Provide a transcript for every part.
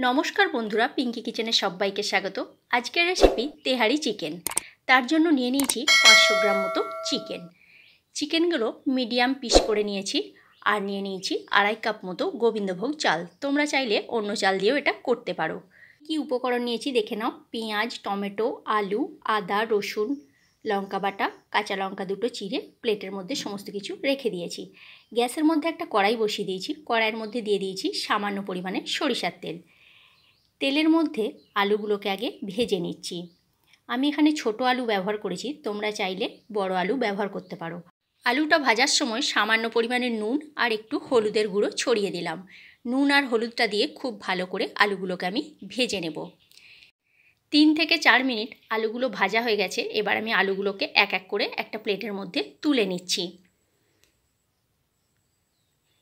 নমস্কার বন্ধুরা, পিঙ্কি কিচেনে সবাইকে স্বাগত। আজকের রেসিপি তেহারি চিকেন। তার জন্য নিয়ে নিয়েছি 500 গ্রাম মতো চিকেনগুলো মিডিয়াম পিস করে নিয়েছি। আর নিয়ে নিয়েছি 2.5 কাপ মতো গোবিন্দভোগ চাল। তোমরা চাইলে অন্য চাল দিয়েও এটা করতে পারো। কি উপকরণ নিয়েছি দেখে নাও। পেঁয়াজ, টমেটো, আলু, আদা, রসুন, লঙ্কা বাটা, কাঁচা লঙ্কা দুটো চিড়ে প্লেটের মধ্যে সমস্ত কিছু রেখে দিয়েছি। গ্যাসের মধ্যে একটা কড়াই বসিয়ে দিয়েছি। কড়াইয়ের মধ্যে দিয়ে দিয়েছি সামান্য পরিমাণে সরিষার তেল। তেলের মধ্যে আলুগুলোকে আগে ভেজে নিচ্ছি। আমি এখানে ছোট আলু ব্যবহার করেছি, তোমরা চাইলে বড় আলু ব্যবহার করতে পারো। আলুটা ভাজার সময় সামান্য পরিমাণে নুন আর একটু হলুদের গুঁড়ো ছড়িয়ে দিলাম। নুন আর হলুদটা দিয়ে খুব ভালো করে আলুগুলোকে আমি ভেজে নেব। 3 থেকে 4 মিনিট আলুগুলো ভাজা হয়ে গেছে। এবার আমি আলুগুলোকে এক এক করে একটা প্লেটের মধ্যে তুলে নিচ্ছি।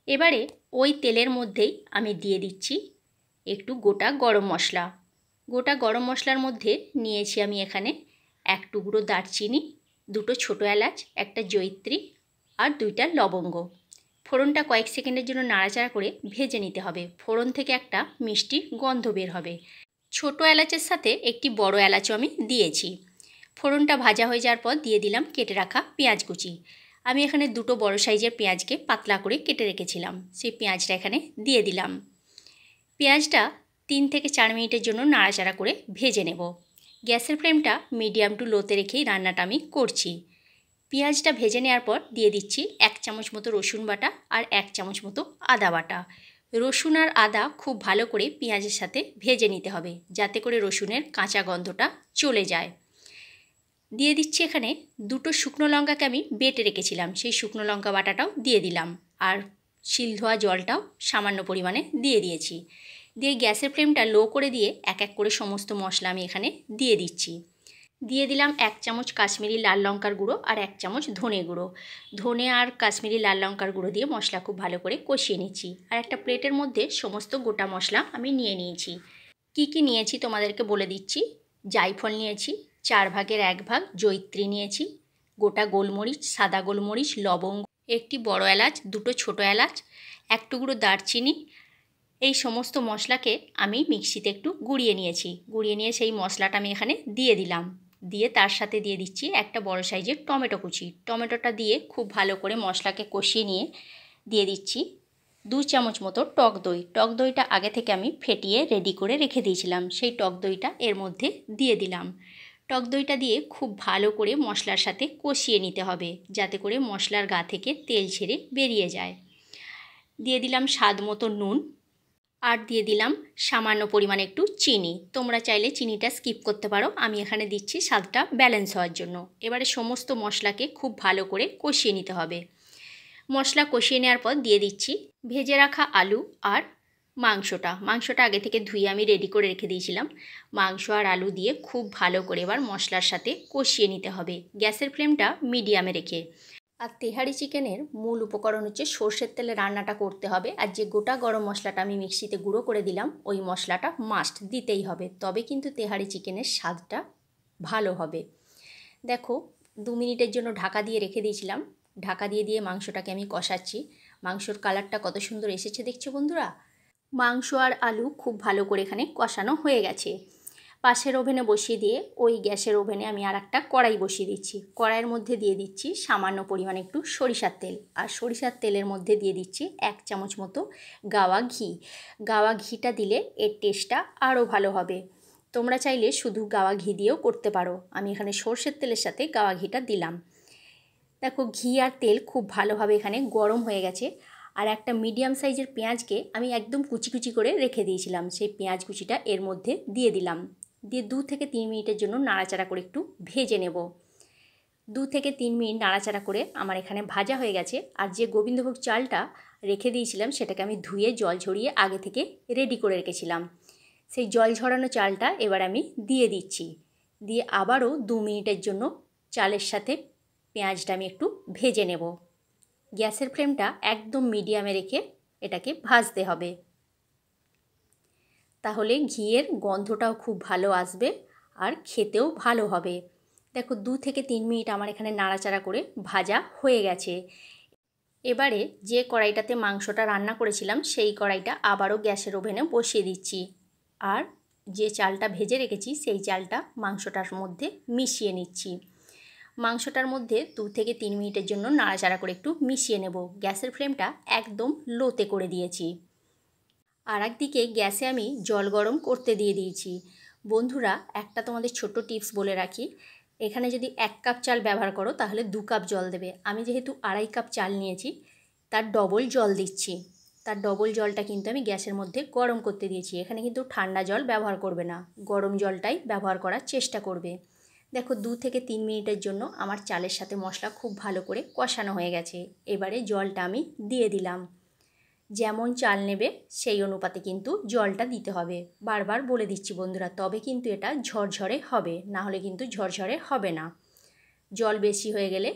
এবারে ওই তেলের মধ্যেই আমি দিয়ে দিচ্ছি একটু গোটা গরম মশলা। গোটা গরম মশলার মধ্যে নিয়েছি আমি এখানে 1 টুকরো দারচিনি, 2টো ছোটো এলাচ, একটা জয়িত্রী আর 2টা লবঙ্গ। ফোড়নটা কয়েক সেকেন্ডের জন্য নাড়াচাড়া করে ভেজে নিতে হবে। ফোড়ন থেকে একটা মিষ্টি গন্ধ বের হবে। ছোটো এলাচের সাথে একটি বড় এলাচও আমি দিয়েছি। ফোড়নটা ভাজা হয়ে যাওয়ার পর দিয়ে দিলাম কেটে রাখা পেঁয়াজ কুচি। আমি এখানে 2টো বড় সাইজের পেঁয়াজকে পাতলা করে কেটে রেখেছিলাম, সেই পেঁয়াজটা এখানে দিয়ে দিলাম। পেঁয়াজটা 3 থেকে 4 মিনিটের জন্য নাড়াচাড়া করে ভেজে নেব। গ্যাসের ফ্লেমটা মিডিয়াম টু লোতে রেখেই রান্নাটা আমি করছি। পেঁয়াজটা ভেজে নেওয়ার পর দিয়ে দিচ্ছি 1 চামচ মতো রসুন বাটা আর 1 চামচ মতো আদা বাটা। রসুন আর আদা খুব ভালো করে পেঁয়াজের সাথে ভেজে নিতে হবে, যাতে করে রসুনের কাঁচা গন্ধটা চলে যায়। দিয়ে দিচ্ছি এখানে 2টো শুকনো লঙ্কাকে আমি বেটে রেখেছিলাম, সেই শুকনো লঙ্কা বাটাটাও দিয়ে দিলাম। আর শিল ধোয়া জলটাও সামান্য পরিমাণে দিয়ে দিয়েছি। দিয়ে গ্যাসের ফ্লেমটা লো করে দিয়ে এক এক করে সমস্ত মশলা আমি এখানে দিয়ে দিচ্ছি। দিয়ে দিলাম 1 চামচ কাশ্মীরি লাল লঙ্কার গুঁড়ো আর 1 চামচ ধনে গুঁড়ো। ধনে আর কাশ্মীরি লাল লঙ্কার গুঁড়ো দিয়ে মশলা খুব ভালো করে কষিয়ে নিচ্ছি। আর একটা প্লেটের মধ্যে সমস্ত গোটা মশলা আমি নিয়ে নিয়েছি। কি কি নিয়েছি তোমাদেরকে বলে দিচ্ছি। জায়ফল নিয়েছি 4 ভাগের 1 ভাগ, জয়িত্রী নিয়েছি, গোটা গোলমরিচ, সাদা গোলমরিচ, লবঙ্গ, একটি বড় এলাচ, 2টো ছোটো এলাচ, 1 টুকরো দারচিনি। এই সমস্ত মশলাকে আমি মিক্সিতে একটু গুঁড়িয়ে নিয়েছি। গুঁড়িয়ে নিয়ে সেই মশলাটা আমি এখানে দিয়ে দিলাম। দিয়ে তার সাথে দিয়ে দিচ্ছি একটা বড় সাইজের টমেটো কুচি। টমেটোটা দিয়ে খুব ভালো করে মশলাকে কষিয়ে নিয়ে দিয়ে দিচ্ছি 2 চামচ মতো টক দই। টক দইটা আগে থেকে আমি ফেটিয়ে রেডি করে রেখে দিয়েছিলাম, সেই টক দইটা এর মধ্যে দিয়ে দিলাম। টক দইটা দিয়ে খুব ভালো করে মশলার সাথে কষিয়ে নিতে হবে, যাতে করে মশলার গা থেকে তেল ছেড়ে বেরিয়ে যায়। দিয়ে দিলাম স্বাদ মতো নুন আর দিয়ে দিলাম সামান্য পরিমাণে একটু চিনি। তোমরা চাইলে চিনিটা স্কিপ করতে পারো, আমি এখানে দিচ্ছি স্বাদটা ব্যালেন্স হওয়ার জন্য। এবারে সমস্ত মশলাকে খুব ভালো করে কষিয়ে নিতে হবে। মশলা কষিয়ে নেওয়ার পর দিয়ে দিচ্ছি ভেজে রাখা আলু আর মাংসটা আগে থেকে ধুয়ে আমি রেডি করে রেখে দিয়েছিলাম। মাংস আর আলু দিয়ে খুব ভালো করে এবার মশলার সাথে কষিয়ে নিতে হবে, গ্যাসের ফ্লেমটা মিডিয়ামে রেখে। আর তেহারি চিকেনের মূল উপকরণ হচ্ছে সর্ষের তেলে রান্নাটা করতে হবে। আর যে গোটা গরম মশলাটা আমি মিক্সিতে গুঁড়ো করে দিলাম, ওই মশলাটা মাস্ট দিতেই হবে, তবে কিন্তু তেহারি চিকেনের স্বাদটা ভালো হবে। দেখো 2 মিনিটের জন্য ঢাকা দিয়ে রেখে দিয়েছিলাম। ঢাকা দিয়ে মাংসটাকে আমি কষাচ্ছি। মাংসর কালারটা কত সুন্দর এসেছে দেখছো বন্ধুরা। মাংস আর আলু খুব ভালো করে এখানে কষানো হয়ে গেছে। পাশের ওভেনে বসিয়ে দিয়ে ওই গ্যাসের ওভেনে আমি আর একটা কড়াই বসিয়ে দিচ্ছি। কড়াইয়ের মধ্যে দিয়ে দিচ্ছি সামান্য পরিমাণে একটু সরিষার তেল। আর সরিষার তেলের মধ্যে দিয়ে দিচ্ছি 1 চামচ মতো গাওয়া ঘি। গাওয়া ঘিটা দিলে এর টেস্টটা আরও ভালো হবে। তোমরা চাইলে শুধু গাওয়া ঘি দিয়েও করতে পারো, আমি এখানে সর্ষের তেলের সাথে গাওয়া ঘিটা দিলাম। দেখো ঘি আর তেল খুব ভালোভাবে এখানে গরম হয়ে গেছে। আর একটা মিডিয়াম সাইজের পেঁয়াজকে আমি একদম কুচি কুচি করে রেখে দিয়েছিলাম, সেই পেঁয়াজ কুচিটা এর মধ্যে দিয়ে দিলাম। দিয়ে 2 থেকে 3 মিনিটের জন্য নাড়াচাড়া করে একটু ভেজে নেব। 2 থেকে 3 মিনিট নাড়াচাড়া করে আমার এখানে ভাজা হয়ে গেছে। আর যে গোবিন্দভোগ চালটা রেখে দিয়েছিলাম সেটাকে আমি ধুয়ে জল ঝরিয়ে আগে থেকে রেডি করে রেখেছিলাম, সেই জল ঝরানো চালটা এবার আমি দিয়ে দিচ্ছি। দিয়ে আবারও 2 মিনিটের জন্য চালের সাথে পেঁয়াজটা আমি একটু ভেজে নেব। গ্যাসের ফ্লেমটা একদম মিডিয়ামে রেখে এটাকে ভাজতে হবে, তাহলে ঘিয়ের গন্ধটাও খুব ভালো আসবে আর খেতেও ভালো হবে। দেখো 2 থেকে 3 মিনিট আমার এখানে নাড়াচাড়া করে ভাজা হয়ে গেছে। এবারে যে কড়াইটাতে মাংসটা রান্না করেছিলাম সেই কড়াইটা আবারও গ্যাসের ওভেনে বসিয়ে দিচ্ছি। আর যে চালটা ভেজে রেখেছি সেই চালটা মাংসটার মধ্যে মিশিয়ে নিচ্ছি। মাংসটার মধ্যে 2 থেকে 3 মিনিটের জন্য নাড়াচাড়া করে একটু মিশিয়ে নেব। গ্যাসের ফ্লেমটা একদম লোতে করে দিয়েছি। আর একদিকে গ্যাসে আমি জল গরম করতে দিয়ে দিয়েছি। বন্ধুরা, একটা তোমাদের ছোট্ট টিপস বলে রাখি, এখানে যদি 1 কাপ চাল ব্যবহার করো তাহলে 2 কাপ জল দেবে। আমি যেহেতু 2.5 কাপ চাল নিয়েছি তার ডবল জল দিচ্ছি। তার ডবল জলটা কিন্তু আমি গ্যাসের মধ্যে গরম করতে দিয়েছি। এখানে কিন্তু ঠান্ডা জল ব্যবহার করবে না, গরম জলটাই ব্যবহার করার চেষ্টা করবে। দেখো 2 থেকে 3 মিনিটের জন্য আমার চালের সাথে মশলা খুব ভালো করে কষানো হয়ে গেছে। এবারে জলটা আমি দিয়ে দিলাম। যেমন চাল নেবে সেই অনুপাতে কিন্তু জলটা দিতে হবে। বারবার বলে দিচ্ছি বন্ধুরা, তবে কিন্তু এটা ঝরঝরে হবে, না হলে কিন্তু ঝরঝরে হবে না। জল বেশি হয়ে গেলে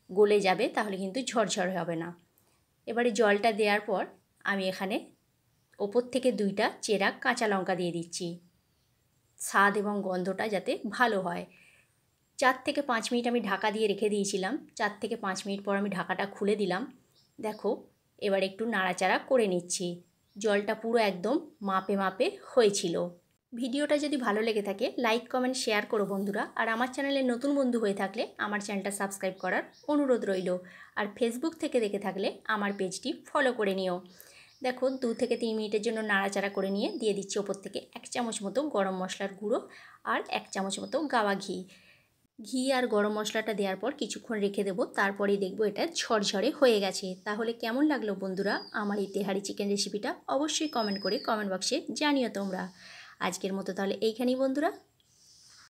গলে যাবে, তাহলে কিন্তু ঝরঝরে হবে না। এবারে জলটা দেওয়ার পর আমি এখানে ওপর থেকে 2টা চেরা কাঁচা লঙ্কা দিয়ে দিচ্ছি, স্বাদ এবং গন্ধটা যাতে ভালো হয়। 4 থেকে 5 মিনিট আমি ঢাকা দিয়ে রেখে দিয়েছিলাম। 4 থেকে 5 মিনিট পর আমি ঢাকাটা খুলে দিলাম। দেখো এবার একটু নাড়াচাড়া করে নিচ্ছি। জলটা পুরো একদম মাপে মাপে হয়েছিল। ভিডিওটা যদি ভালো লেগে থাকে লাইক কমেন্ট শেয়ার করো বন্ধুরা। আর আমার চ্যানেলে নতুন বন্ধু হয়ে থাকলে আমার চ্যানেলটা সাবস্ক্রাইব করার অনুরোধ রইল। আর ফেসবুক থেকে দেখে থাকলে আমার পেজটি ফলো করে নিও। দেখো 2 থেকে 3 মিনিটের জন্য নাড়াচাড়া করে নিয়ে দিয়ে দিচ্ছি ওপর থেকে 1 চামচ মতো গরম মশলার গুঁড়ো আর 1 চামচ মতো গাওয়া ঘি। ঘি আর গরম মশলাটা দেওয়ার পর কিছুক্ষণ রেখে দেবো, তারপরেই দেখবো এটা ঝরঝরে হয়ে গেছে। তাহলে কেমন লাগলো বন্ধুরা আমার এই তেহারি চিকেন রেসিপিটা? অবশ্যই কমেন্ট করে কমেন্ট বক্সে জানিও তোমরা। আজকের মতো তাহলে এইখানেই বন্ধুরা,